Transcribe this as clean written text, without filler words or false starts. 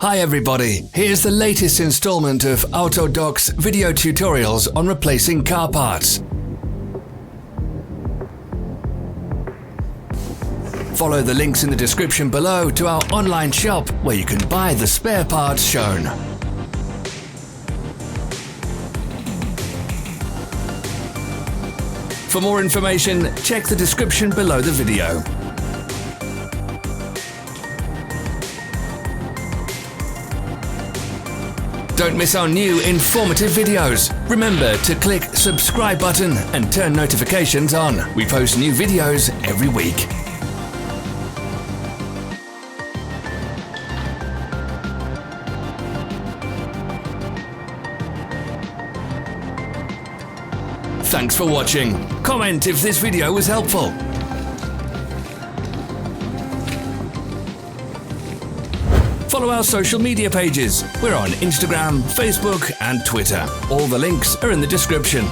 Hi everybody, here's the latest installment of Autodoc's video tutorials on replacing car parts. Follow the links in the description below to our online shop where you can buy the spare parts shown. For more information, check the description below the video. Don't miss our new informative videos. Remember to click subscribe button and turn notifications on. We post new videos every week. Thanks for watching. Comment if this video was helpful. Follow our social media pages. We're on Instagram, Facebook and Twitter. All the links are in the description.